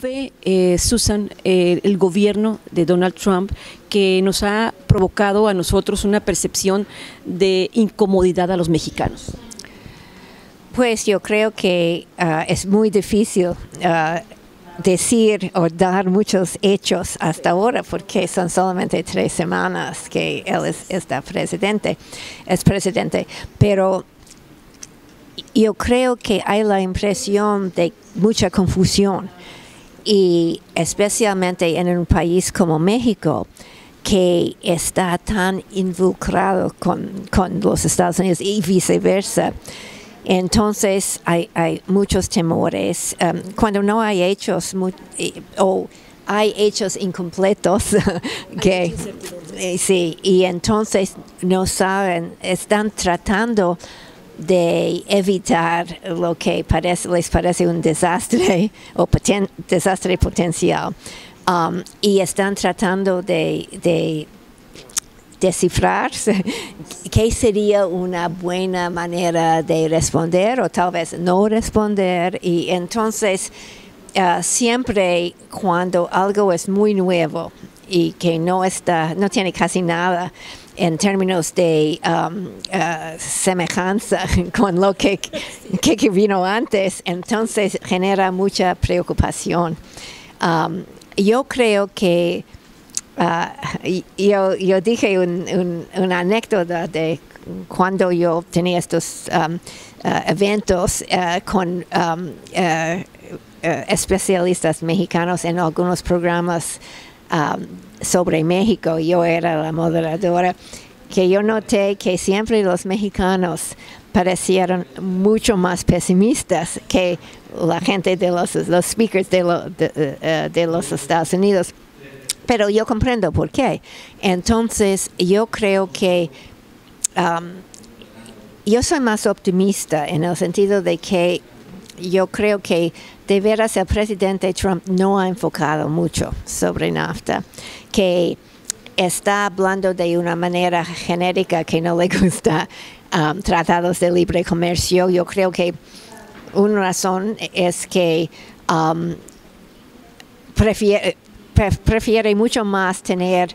ve, Susan, el gobierno de Donald Trump, que nos ha provocado a nosotros una percepción de incomodidad a los mexicanos? Pues yo creo que es muy difícil decir o dar muchos hechos hasta ahora, porque son solamente 3 semanas que él es presidente, pero yo creo que hay la impresión de mucha confusión, y especialmente en un país como México, que está tan involucrado con los Estados Unidos y viceversa. Entonces hay muchos temores. Cuando no hay hechos o hay hechos incompletos, que sí, y entonces no saben, están tratando de evitar lo que les parece un desastre o desastre potencial, y están tratando de descifrar qué sería una buena manera de responder o tal vez no responder. Y entonces siempre cuando algo es muy nuevo y que no tiene casi nada en términos de semejanza con lo que vino antes, entonces genera mucha preocupación. Yo creo que yo dije una anécdota de cuando yo tenía estos eventos con especialistas mexicanos en algunos programas sobre México. Yo era la moderadora, que yo noté que siempre los mexicanos parecieron mucho más pesimistas que la gente de los speakers de los Estados Unidos. Pero yo comprendo por qué. Entonces, yo creo que yo soy más optimista en el sentido de que yo creo que de veras el presidente Trump no ha enfocado mucho sobre NAFTA, que está hablando de una manera genérica que no le gusta tratados de libre comercio. Yo creo que una razón es que prefiere mucho más tener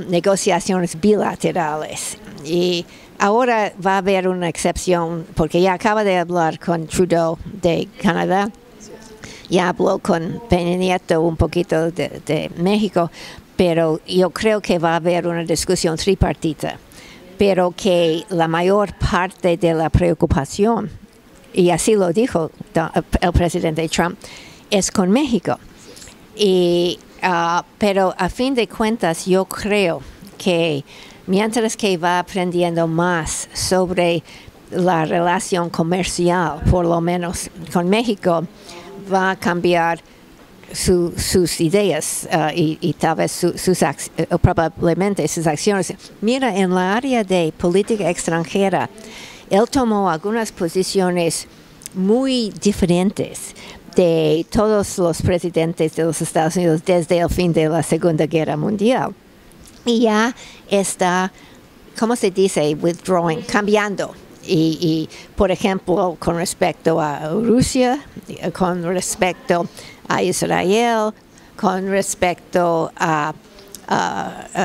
negociaciones bilaterales. Y ahora va a haber una excepción, porque ya acaba de hablar con Trudeau de Canadá, ya habló con Peña Nieto un poquito de México, pero yo creo que va a haber una discusión tripartita, pero que la mayor parte de la preocupación, y así lo dijo el presidente Trump, es con México. Pero a fin de cuentas yo creo que mientras que va aprendiendo más sobre la relación comercial, por lo menos con México, va a cambiar sus ideas y tal vez probablemente sus acciones. Mira, en la área de política extranjera, él tomó algunas posiciones muy diferentes de todos los presidentes de los Estados Unidos desde el fin de la Segunda Guerra Mundial. Y ya está, ¿cómo se dice? Withdrawing, cambiando. Y por ejemplo, con respecto a Rusia, con respecto a Israel, con respecto a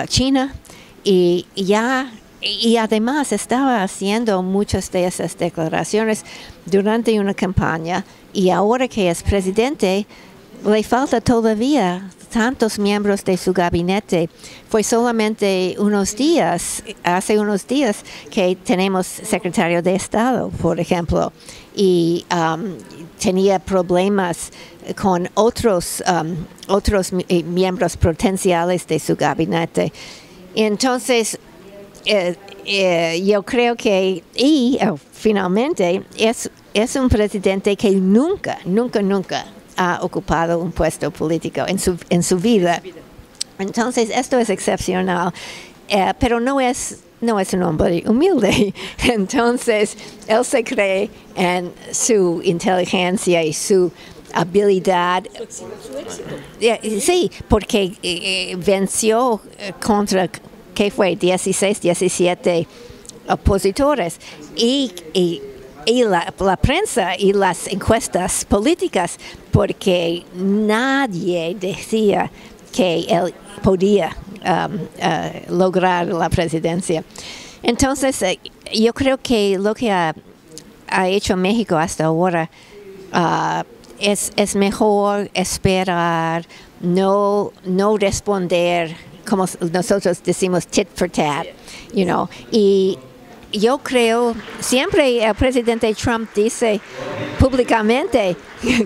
China, y además estaba haciendo muchas de esas declaraciones durante una campaña, y ahora que es presidente le falta todavía tantos miembros de su gabinete. Fue solamente hace unos días que tenemos secretario de Estado, por ejemplo, y tenía problemas con otros miembros potenciales de su gabinete. Entonces, yo creo que, finalmente, es un presidente que nunca ha ocupado un puesto político en su vida. Entonces, esto es excepcional, pero no es un hombre humilde. Entonces, él se cree en su inteligencia y su habilidad. Sí, porque venció contra, ¿qué fue? 16, 17 opositores. Y y la prensa y las encuestas políticas, porque nadie decía que él podía lograr la presidencia. Entonces, yo creo que lo que ha hecho México hasta ahora es mejor esperar, no responder, como nosotros decimos, tit for tat, you know. Y yo creo, siempre el presidente Trump dice públicamente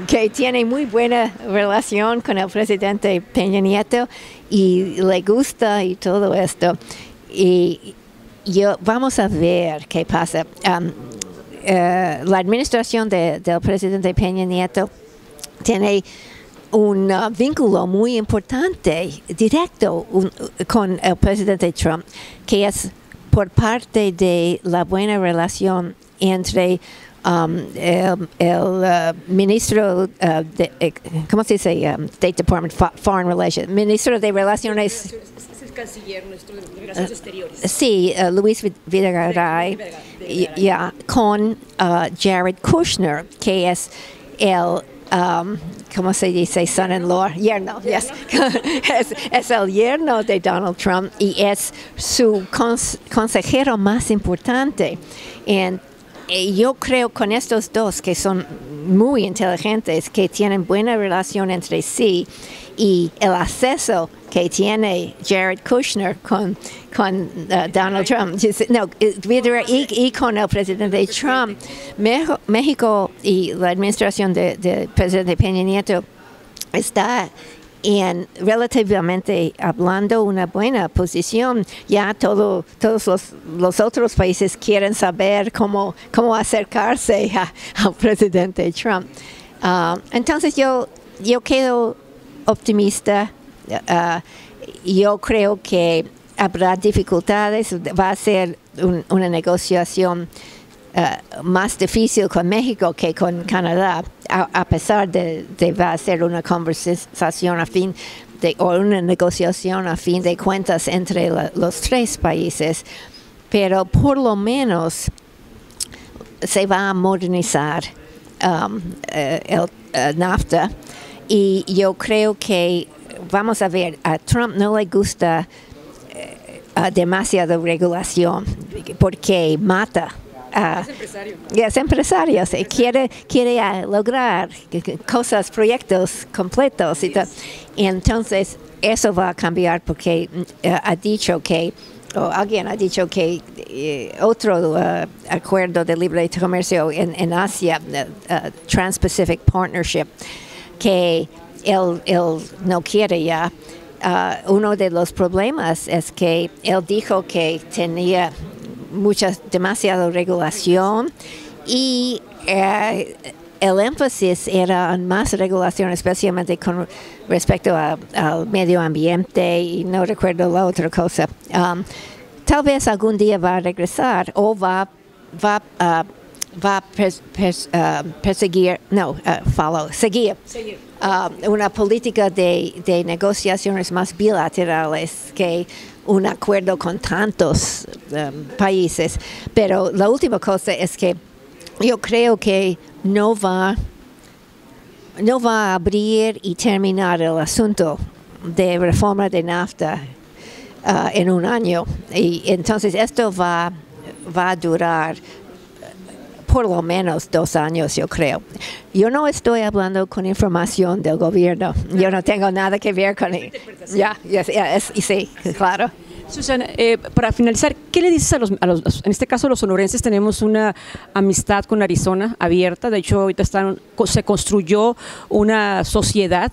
que tiene muy buena relación con el presidente Peña Nieto y le gusta y todo esto. Y vamos a ver qué pasa. La administración del presidente Peña Nieto tiene un vínculo muy importante, directo, con el presidente Trump, que es por parte de la buena relación entre el ministro ¿cómo se dice? State Department, Foreign Relations, ministro de Relaciones. Es el canciller nuestro de Relaciones Exteriores. Sí, Luis Videgaray, con Jared Kushner, que es el ¿cómo se dice? Son-in-law, yerno, yes. es el yerno de Donald Trump y es su consejero más importante. Yo creo con estos dos, que son muy inteligentes, que tienen buena relación entre sí, y el acceso que tiene Jared Kushner con Donald Trump, no, y con el presidente Trump, México y la administración del presidente Peña Nieto está en, relativamente hablando, una buena posición. Ya todos los otros países quieren saber cómo acercarse al presidente Trump. Entonces yo quedo optimista. Yo creo que habrá dificultades, va a ser una negociación más difícil con México que con Canadá, a pesar de va a ser una conversación o una negociación a fin de cuentas entre los tres países, pero por lo menos se va a modernizar el NAFTA, y yo creo que vamos a ver, a Trump no le gusta demasiada regulación porque mata. Es empresario, quiere lograr cosas, proyectos completos. Y entonces eso va a cambiar porque alguien ha dicho que otro acuerdo de libre comercio en Asia, Trans-Pacific Partnership, que él no quiere ya. Uno de los problemas es que él dijo que tenía demasiada regulación, y el énfasis era en más regulación, especialmente con respecto al medio ambiente, y no recuerdo la otra cosa. Tal vez algún día va a regresar o va a seguir una política de negociaciones más bilaterales que un acuerdo con tantos países. Pero la última cosa es que yo creo que no va a abrir y terminar el asunto de reforma de NAFTA en un año, y entonces esto va a durar por lo menos 2 años, yo creo. Yo no estoy hablando con información del gobierno. Yo no tengo nada que ver con él. Sí, claro. Susana, para finalizar, ¿qué le dices en este caso a los sonorenses? Tenemos una amistad con Arizona abierta. De hecho, ahorita se construyó una sociedad,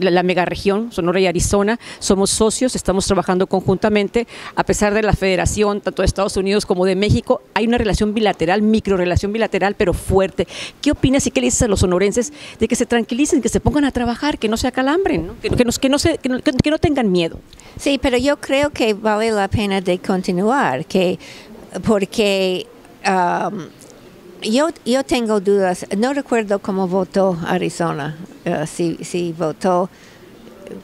la megaregión Sonora y Arizona. Somos socios, estamos trabajando conjuntamente. A pesar de la federación, tanto de Estados Unidos como de México, hay una relación bilateral, microrelación bilateral, pero fuerte. ¿Qué opinas y qué le dices a los sonorenses de que se tranquilicen, que se pongan a trabajar, que no se acalambren, ¿no? Que no tengan miedo? Sí, pero yo creo que vale la pena de continuar, porque yo tengo dudas. No recuerdo cómo votó Arizona, si votó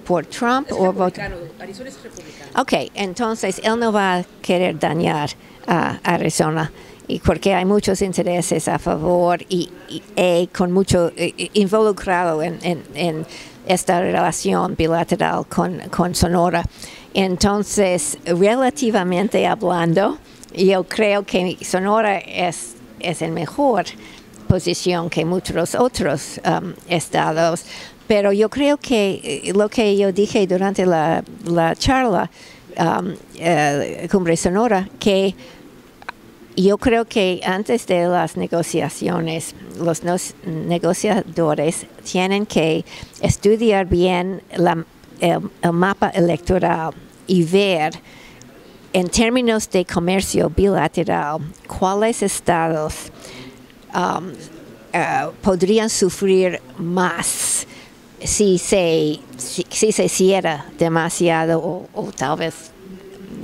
por Trump o votó. Arizona es republicano. Ok, entonces él no va a querer dañar a Arizona. y porque hay muchos intereses a favor y con mucho involucrado en esta relación bilateral con Sonora. Entonces, relativamente hablando, yo creo que Sonora es en mejor posición que muchos otros estados, pero yo creo que lo que yo dije durante la charla Cumbre Sonora, que yo creo que antes de las negociaciones, los negociadores tienen que estudiar bien el mapa electoral y ver en términos de comercio bilateral cuáles estados podrían sufrir más si se cierra demasiado o tal vez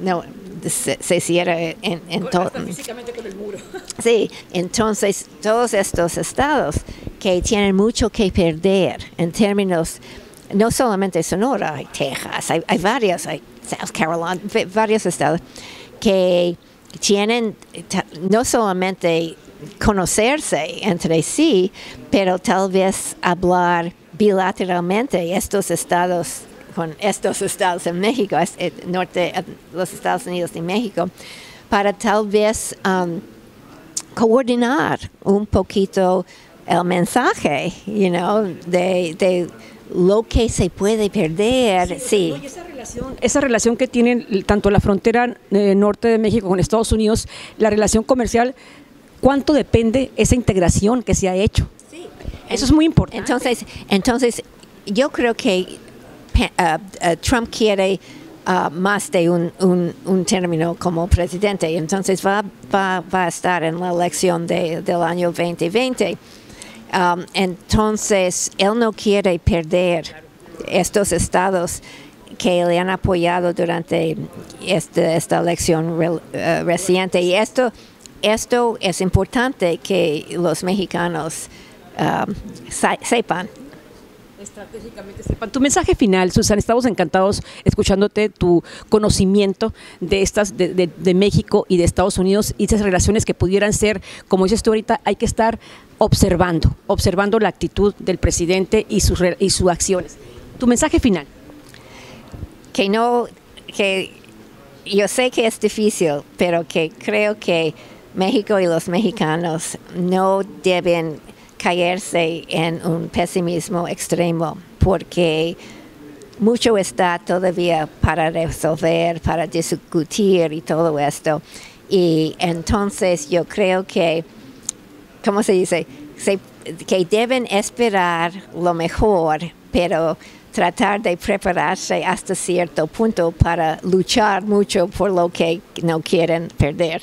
no se cierra en todo. Físicamente con el muro. Sí, entonces todos estos estados que tienen mucho que perder en términos, no solamente Sonora, hay Texas, hay varios, hay South Carolina, varios estados que tienen no solamente conocerse entre sí, pero tal vez hablar bilateralmente estos estados con estos estados en México, los Estados Unidos y México, para tal vez coordinar un poquito el mensaje, de lo que se puede perder. Sí. Esa relación que tienen tanto la frontera norte de México con Estados Unidos, la relación comercial, ¿cuánto depende esa integración que se ha hecho? Sí. Eso es muy importante. Entonces yo creo que Trump quiere más de un término como presidente, entonces va a estar en la elección del año 2020. Entonces, él no quiere perder estos estados que le han apoyado durante esta elección reciente. Y esto es importante que los mexicanos sepan. Estratégicamente sepan. Tu mensaje final, Susana, estamos encantados escuchándote, tu conocimiento de México y de Estados Unidos y esas relaciones que pudieran ser, como dices tú ahorita, hay que estar observando la actitud del presidente y sus acciones. Tu mensaje final. Que yo sé que es difícil, pero que creo que México y los mexicanos no deben caerse en un pesimismo extremo, porque mucho está todavía para resolver, para discutir y todo esto. Y entonces yo creo que, ¿cómo se dice? Que deben esperar lo mejor, pero tratar de prepararse hasta cierto punto para luchar mucho por lo que no quieren perder.